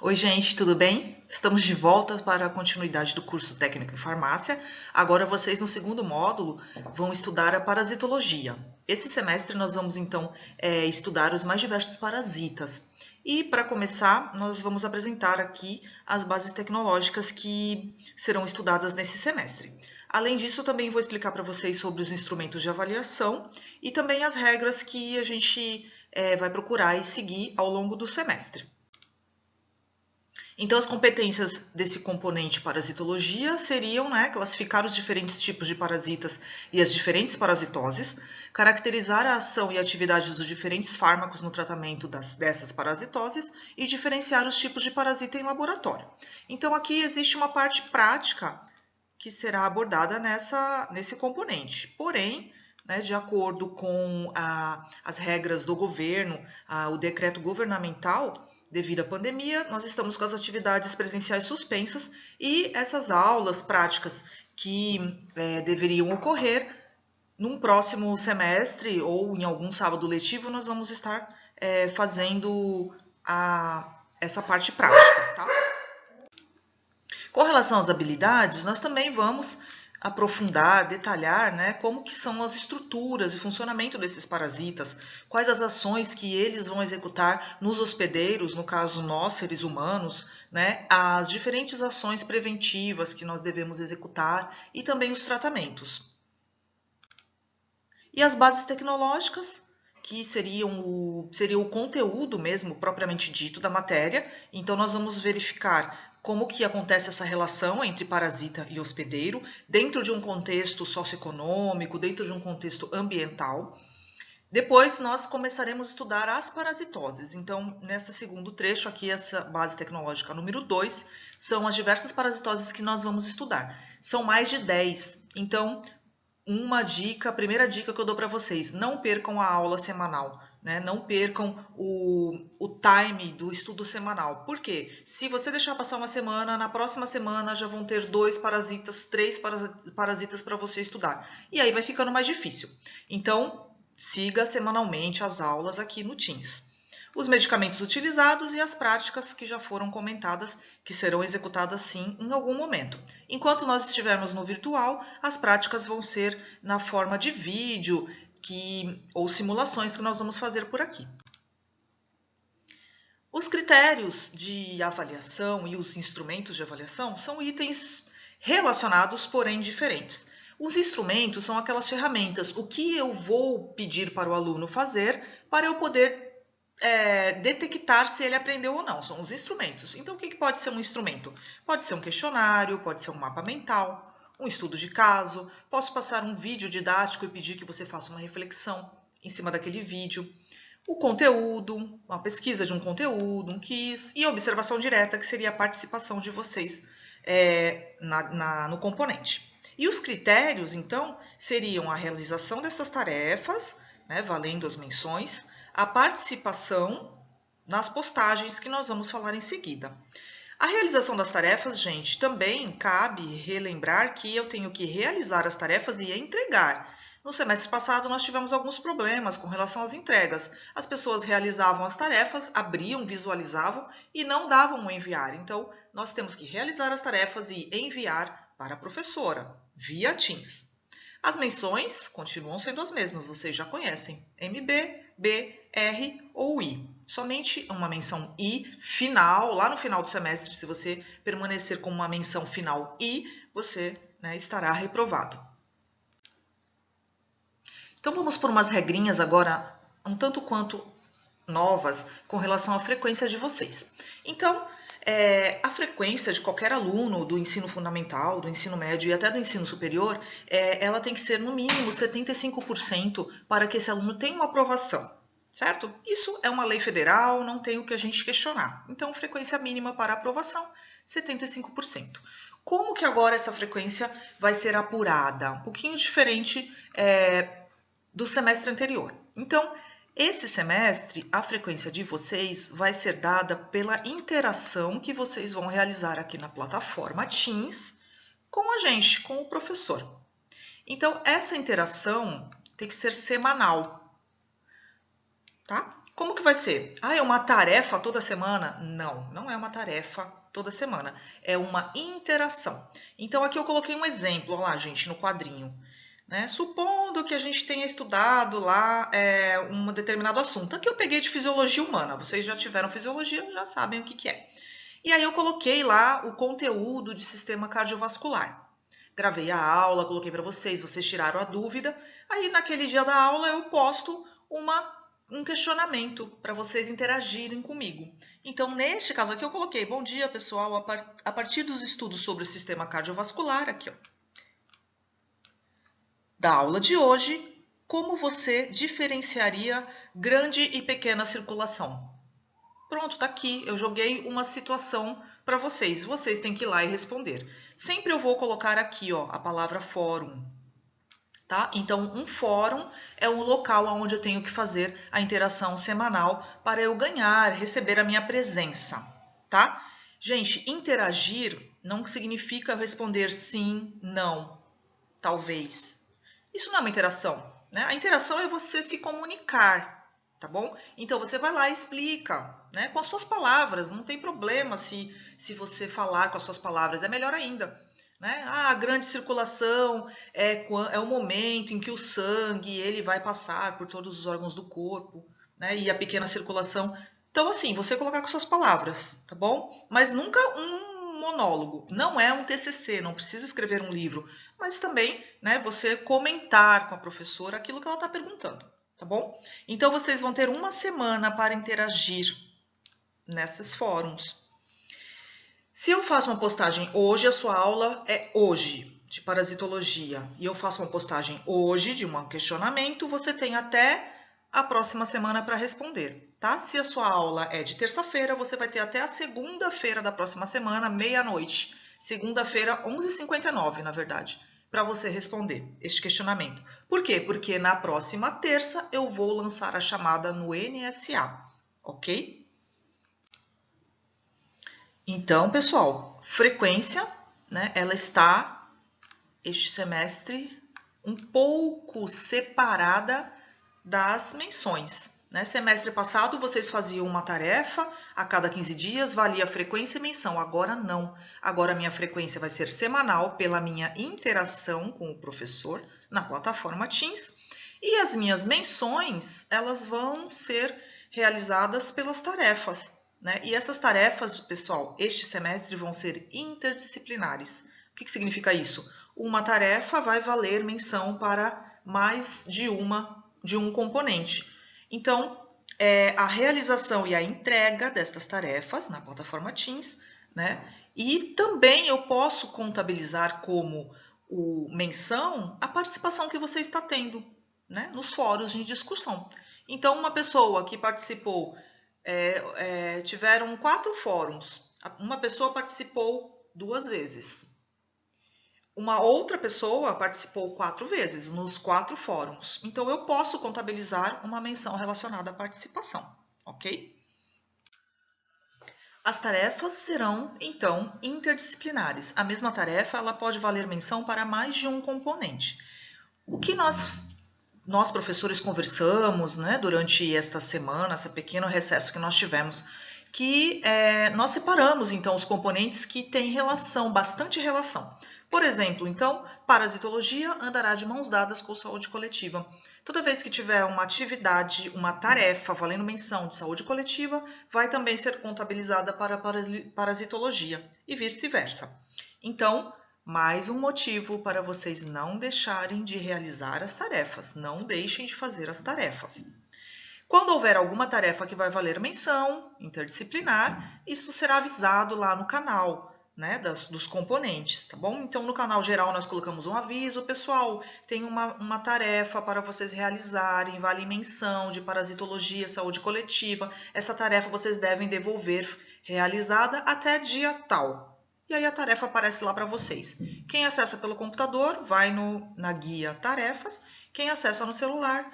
Oi, gente, tudo bem? Estamos de volta para a continuidade do curso técnico em farmácia. Agora vocês, no segundo módulo, vão estudar a parasitologia. Esse semestre nós vamos, então, estudar os mais diversos parasitas. E, para começar, nós vamos apresentar aqui as bases tecnológicas que serão estudadas nesse semestre. Além disso, eu também vou explicar para vocês sobre os instrumentos de avaliação e também as regras que a gente vai procurar e seguir ao longo do semestre. Então, as competências desse componente parasitologia seriam, classificar os diferentes tipos de parasitas e as diferentes parasitoses, caracterizar a ação e a atividade dos diferentes fármacos no tratamento dessas parasitoses e diferenciar os tipos de parasita em laboratório. Então, aqui existe uma parte prática que será abordada nesse componente. Porém, de acordo com as regras do governo, o decreto governamental, devido à pandemia, nós estamos com as atividades presenciais suspensas e essas aulas práticas que deveriam ocorrer num próximo semestre ou em algum sábado letivo, nós vamos estar fazendo essa parte prática, tá? Com relação às habilidades, nós também vamos aprofundar, detalhar, como que são as estruturas e funcionamento desses parasitas, quais as ações que eles vão executar nos hospedeiros, no caso nós, seres humanos, as diferentes ações preventivas que nós devemos executar e também os tratamentos. E as bases tecnológicas, que seria o conteúdo mesmo, propriamente dito, da matéria. Então, nós vamos verificar como que acontece essa relação entre parasita e hospedeiro, dentro de um contexto socioeconômico, dentro de um contexto ambiental. Depois, nós começaremos a estudar as parasitoses. Então, nesse segundo trecho aqui, essa base tecnológica número 2, são as diversas parasitoses que nós vamos estudar. São mais de 10. Então, a primeira dica que eu dou para vocês, não percam a aula semanal, Não percam o time do estudo semanal. Por quê? Se você deixar passar uma semana, na próxima semana já vão ter 2 parasitas, 3 parasitas para você estudar. E aí vai ficando mais difícil. Então, siga semanalmente as aulas aqui no Teams. Os medicamentos utilizados e as práticas que já foram comentadas, que serão executadas sim em algum momento. Enquanto nós estivermos no virtual, as práticas vão ser na forma de vídeo ou simulações que nós vamos fazer por aqui. Os critérios de avaliação e os instrumentos de avaliação são itens relacionados, porém diferentes. Os instrumentos são aquelas ferramentas, o que eu vou pedir para o aluno fazer para eu poder detectar se ele aprendeu ou não. São os instrumentos. Então, o que pode ser um instrumento? Pode ser um questionário, pode ser um mapa mental, um estudo de caso. Posso passar um vídeo didático e pedir que você faça uma reflexão em cima daquele vídeo. O conteúdo, uma pesquisa de um conteúdo, um quiz e a observação direta, que seria a participação de vocês no componente. E os critérios, então, seriam a realização dessas tarefas, valendo as menções, a participação nas postagens que nós vamos falar em seguida. A realização das tarefas, gente, também cabe relembrar que eu tenho que realizar as tarefas e entregar. No semestre passado, nós tivemos alguns problemas com relação às entregas. As pessoas realizavam as tarefas, abriam, visualizavam e não davam o enviar. Então, nós temos que realizar as tarefas e enviar para a professora, via Teams. As menções continuam sendo as mesmas, vocês já conhecem. MB, B, R ou I. Somente uma menção I final, lá no final do semestre, se você permanecer com uma menção final I, você estará reprovado. Então vamos por umas regrinhas agora, um tanto quanto novas, com relação à frequência de vocês. Então, a frequência de qualquer aluno do ensino fundamental, do ensino médio e até do ensino superior, ela tem que ser no mínimo 75% para que esse aluno tenha uma aprovação, certo? Isso é uma lei federal, não tem o que a gente questionar. Então, frequência mínima para aprovação, 75%. Como que agora essa frequência vai ser apurada? Um pouquinho diferente do semestre anterior. Então, esse semestre, a frequência de vocês vai ser dada pela interação que vocês vão realizar aqui na plataforma Teams com a gente, com o professor. Então, essa interação tem que ser semanal, tá? Como que vai ser? Ah, é uma tarefa toda semana? Não, não é uma tarefa toda semana. É uma interação. Então, aqui eu coloquei um exemplo, olha lá, gente, no quadrinho. Né? Supondo que a gente tenha estudado lá um determinado assunto. Aqui eu peguei de fisiologia humana. Vocês já tiveram fisiologia, já sabem o que que é. E aí eu coloquei lá o conteúdo de sistema cardiovascular. Gravei a aula, coloquei para vocês, vocês tiraram a dúvida. Aí naquele dia da aula eu posto um questionamento para vocês interagirem comigo. Então, neste caso aqui, eu coloquei: bom dia, pessoal, a partir dos estudos sobre o sistema cardiovascular, aqui, ó, da aula de hoje, como você diferenciaria grande e pequena circulação? Pronto, tá aqui. Eu joguei uma situação para vocês. Vocês têm que ir lá e responder. Sempre eu vou colocar aqui, ó, a palavra fórum. Tá? Então, um fórum é um local onde eu tenho que fazer a interação semanal para eu ganhar, receber a minha presença, tá? Gente, interagir não significa responder sim, não, talvez. Isso não é uma interação, né? A interação é você se comunicar, tá bom? Então, você vai lá e explica, né? Com as suas palavras, não tem problema se você falar com as suas palavras, é melhor ainda. Né? A grande circulação é o momento em que o sangue ele vai passar por todos os órgãos do corpo, né? E a pequena circulação. Então, assim, você colocar com suas palavras, tá bom? Mas nunca um monólogo. Não é um TCC, não precisa escrever um livro. Mas também, né, você comentar com a professora aquilo que ela está perguntando, tá bom? Então, vocês vão ter uma semana para interagir nesses fóruns. Se eu faço uma postagem hoje, a sua aula é hoje, de parasitologia, e eu faço uma postagem hoje de um questionamento, você tem até a próxima semana para responder, tá? Se a sua aula é de terça-feira, você vai ter até a segunda-feira da próxima semana, meia-noite. Segunda-feira, 11h59, na verdade, para você responder este questionamento. Por quê? Porque na próxima terça eu vou lançar a chamada no NSA, ok? Então, pessoal, frequência, né, ela está, este semestre, um pouco separada das menções. Né? Semestre passado, vocês faziam uma tarefa a cada 15 dias, valia frequência e menção. Agora não. Agora a minha frequência vai ser semanal pela minha interação com o professor na plataforma Teams. E as minhas menções, elas vão ser realizadas pelas tarefas. Né? E essas tarefas, pessoal, este semestre vão ser interdisciplinares. O que significa isso? Uma tarefa vai valer menção para mais de um componente. Então, a realização e a entrega destas tarefas na plataforma Teams, né? E também eu posso contabilizar como menção a participação que você está tendo, né? Nos fóruns de discussão. Então, uma pessoa que participou tiveram 4 fóruns. Uma pessoa participou 2 vezes. Uma outra pessoa participou 4 vezes nos 4 fóruns. Então, eu posso contabilizar uma menção relacionada à participação, ok? As tarefas serão, então, interdisciplinares. A mesma tarefa ela pode valer menção para mais de um componente. O que nós professores conversamos, né, durante esta semana, esse pequeno recesso que nós tivemos, que nós separamos, então, os componentes que têm relação, bastante relação. Por exemplo, então, parasitologia andará de mãos dadas com saúde coletiva. Toda vez que tiver uma atividade, uma tarefa valendo menção de saúde coletiva, vai também ser contabilizada para parasitologia e vice-versa. Então, mais um motivo para vocês não deixarem de realizar as tarefas. Não deixem de fazer as tarefas. Quando houver alguma tarefa que vai valer menção interdisciplinar, isso será avisado lá no canal, né, dos componentes, tá bom? Então, no canal geral, nós colocamos um aviso. Pessoal, tem uma tarefa para vocês realizarem, vale menção de parasitologia, saúde coletiva. Essa tarefa vocês devem devolver realizada até dia tal. E aí a tarefa aparece lá para vocês. Quem acessa pelo computador vai na guia tarefas. Quem acessa no celular,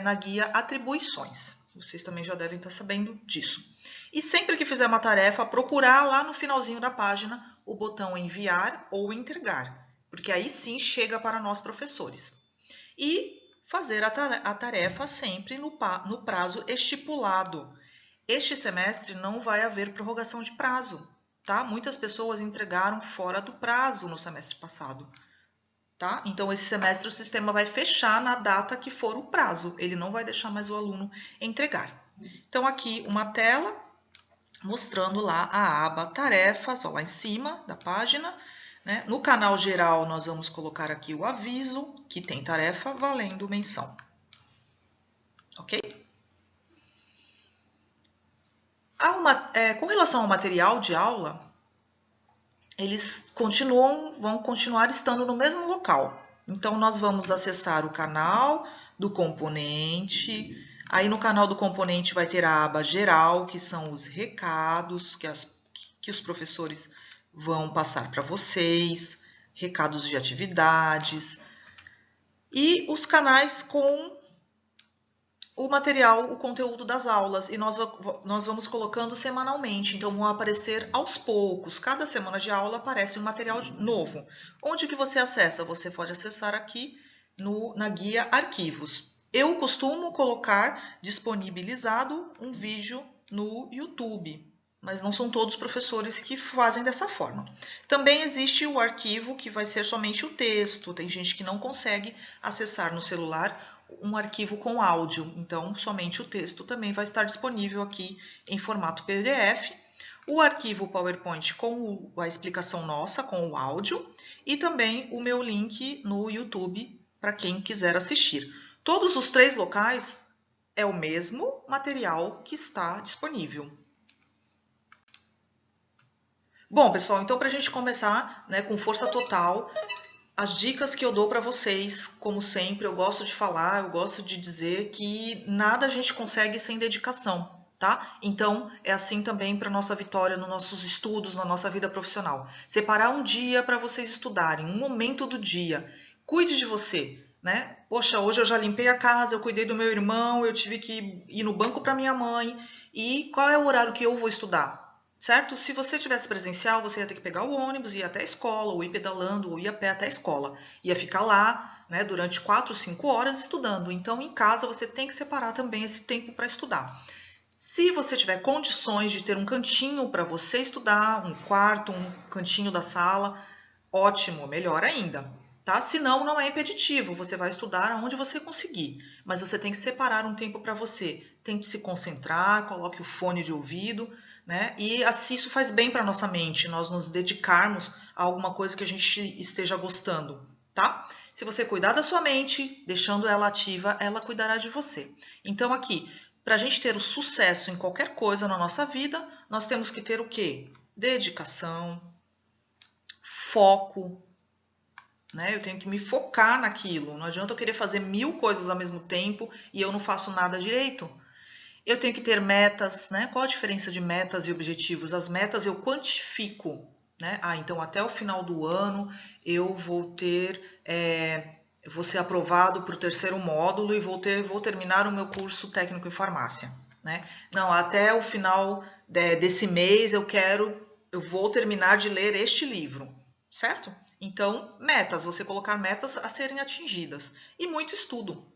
na guia atribuições. Vocês também já devem estar sabendo disso. E sempre que fizer uma tarefa, procurar lá no finalzinho da página o botão enviar ou entregar. Porque aí sim chega para nós professores. E fazer a tarefa sempre no prazo estipulado. Este semestre não vai haver prorrogação de prazo, tá? Muitas pessoas entregaram fora do prazo no semestre passado, tá? Então, esse semestre o sistema vai fechar na data que for o prazo, ele não vai deixar mais o aluno entregar. Então, aqui uma tela mostrando lá a aba tarefas, ó, lá em cima da página, né? No canal geral, nós vamos colocar aqui o aviso que tem tarefa valendo menção. Ok? Com relação ao material de aula, eles vão continuar estando no mesmo local. Então, nós vamos acessar o canal do componente. Aí, no canal do componente vai ter a aba geral, que são os recados que os professores vão passar para vocês, recados de atividades, e os canais com o material, o conteúdo das aulas, e nós vamos colocando semanalmente, então vão aparecer aos poucos, cada semana de aula aparece um material novo. Onde que você acessa? Você pode acessar aqui na guia Arquivos. Eu costumo colocar disponibilizado um vídeo no YouTube, mas não são todos os professores que fazem dessa forma. Também existe o arquivo que vai ser somente o texto, tem gente que não consegue acessar no celular um arquivo com áudio, então somente o texto também vai estar disponível aqui em formato PDF. O arquivo PowerPoint com a explicação nossa, com o áudio, e também o meu link no YouTube para quem quiser assistir. Todos os 3 locais é o mesmo material que está disponível. Bom, pessoal, então para a gente começar, né, com força total, as dicas que eu dou para vocês, como sempre, eu gosto de falar, eu gosto de dizer que nada a gente consegue sem dedicação, tá? Então, é assim também para nossa vitória nos nossos estudos, na nossa vida profissional. Separar um dia para vocês estudarem, um momento do dia. Cuide de você, né? Poxa, hoje eu já limpei a casa, eu cuidei do meu irmão, eu tive que ir no banco para minha mãe. E qual é o horário que eu vou estudar? Certo? Se você tivesse presencial, você ia ter que pegar o ônibus, ir até a escola, ou ir pedalando, ou ir a pé até a escola. Ia ficar lá, né, durante 4, 5 horas estudando. Então, em casa, você tem que separar também esse tempo para estudar. Se você tiver condições de ter um cantinho para você estudar, um quarto, um cantinho da sala, ótimo, melhor ainda. Tá? Senão, não é impeditivo, você vai estudar aonde você conseguir, mas você tem que separar um tempo para você. Tente se concentrar, coloque o fone de ouvido, né? E assim isso faz bem para a nossa mente, nós nos dedicarmos a alguma coisa que a gente esteja gostando, tá? Se você cuidar da sua mente, deixando ela ativa, ela cuidará de você. Então aqui, para a gente ter o sucesso em qualquer coisa na nossa vida, nós temos que ter o quê? Dedicação, foco, né? Eu tenho que me focar naquilo. Não adianta eu querer fazer 1000 coisas ao mesmo tempo e eu não faço nada direito. Eu tenho que ter metas, né? Qual a diferença de metas e objetivos? As metas eu quantifico, né? Então até o final do ano eu vou vou ser aprovado para o 3º módulo e vou terminar o meu curso técnico em farmácia, né? Não, até o final desse mês eu vou terminar de ler este livro, certo? Então, metas, você colocar metas a serem atingidas e muito estudo.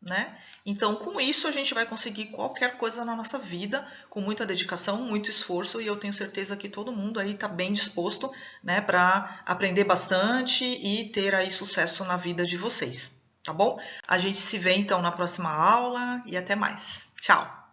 Né? Então, com isso, a gente vai conseguir qualquer coisa na nossa vida, com muita dedicação, muito esforço, e eu tenho certeza que todo mundo aí está bem disposto, né, para aprender bastante e ter aí sucesso na vida de vocês, tá bom? A gente se vê então na próxima aula e até mais. Tchau!